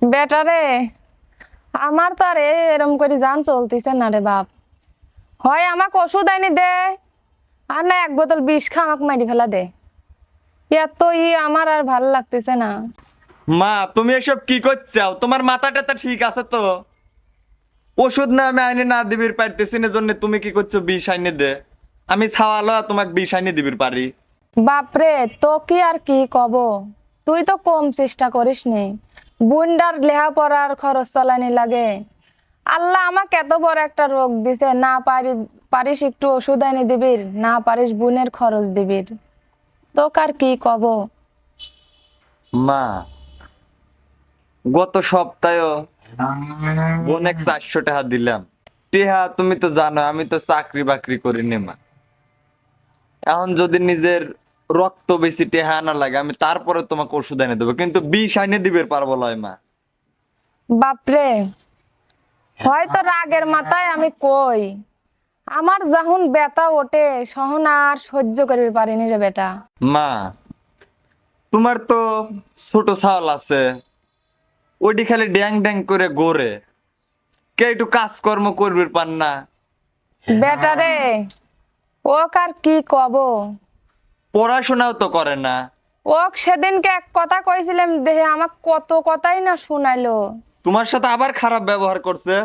বেটা রে, আমার তো আর এরম করে জান চলতেছে না রে বাপ। হয় আমাকে ওষুধ আনি দে, আর না এক বোতল বিষ খা আমাকে মারি ফেলা দে। এত আমার আর ভালো লাগতেছে না। মা তুমি এসব কি করছো? তোমার মাথা টাথা ঠিক আছে তো? ওষুধ না আমি আইনে না দিবির পারতেছি না জন্য তুমি কি করছো? বিষ আইনে দে, আমি ছাওয়ালো তোমাকে বিষ আইনে দিবির পারি। বাপরে, তো কি আর কি কব, তুই তো কম চেষ্টা করিস নি। বুন্ডার লেহা পড়ার খরচ চালানি লাগে। আল্লাহ আমাকে এত বড় একটা রোগ দিছে, না পারিস একটু ওষুধ এনে দিবির, না পারিস বোনের খরচ দিবির। তোকে আর কি কব। মা গত সপ্তাহে বোনেক 400 টাকা দিলাম। টেহা তুমি তো জানো আমি তো চাকরি বাকরি করি নে মা। এখন যদি নিজের রক্ত বেশি টেহা না লাগে আমি তারপরে তোমাকে ওষুধ এনে দেবো, কিন্তু বিষ আইনে দিবে পারবো লয় মা। বাপরে, হয়তো রাগের মাথায় আমি কই, আমার যখন ব্যথা ওঠে সহন আর সহ্য করতে পারিনি রে বেটা। মা তোমার তো ছোট ছাওয়াল আছে, ওইটি খালি ড্যাং ড্যাং করে গোরে, কে একটু কাজকর্ম করবে পান না? বেটা রে, ওক আর কি কব। পড়াশোনাও তো করে না। ওক সেদিনকে এক কথা কইছিলাম দেহে আমাক কত কথাই না শুনাইলো। তোমার সাথে আবার খারাপ ব্যবহার করছে।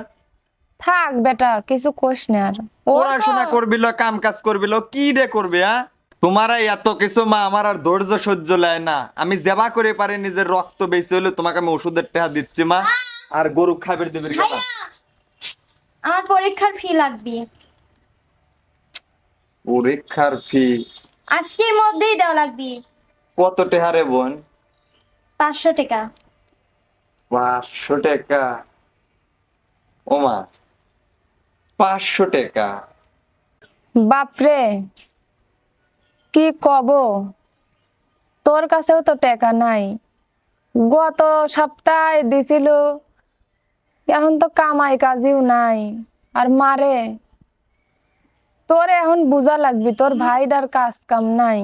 থাক বেটা, কিছু কোষ না আর। ও তো পড়াশোনা করবিল, কাম কাজ করবিল, কি রে করবি? হ্যাঁ তোমার এই এত কিছু মা আমার আর ধৈর্য সহ্য লয় না। আমি যেবা করে পারি নিজের রক্ত বেশি হলে তোমাকে আমি ওষুধের টাকা দিচ্ছি মা, আর গরু খাবার দিবি কথা। আমার পরীক্ষার ফি লাগবে, পরীক্ষার ফি আজকের মধ্যেই দেওয়া লাগবে। কত টাকা রে বোন? 500 টাকা। 500 টাকা? ও মা 500 টাকা? বাপরে, কি কব, তোর কাছেও তো টাকা নাই। গত সপ্তাহে দিছিল, এখন তো কামাই কাজিও নাই। আর মারে, তোর এখন বুঝা লাগবি তোর ভাইটার কাজ কাম নাই।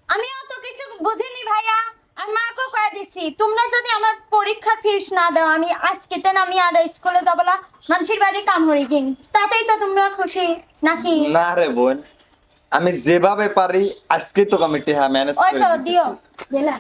আমি অত কিছু বুঝিনি ভাইয়া, আর মাকে কয়ে দিচ্ছি তোমরা যদি আমার পরীক্ষার ফিস না দাও আমি আজকে তেন আমি আর স্কুলে যাবো না, মানুষের বাড়ি কাম হয়ে গিন, তাতেই তো তোমরা খুশি নাকি? না রে বোন, আমি যেভাবে পারি আজকে তো আমি টাকা ম্যানেজ ওই করে তো দিতেছি। দিও দিলা।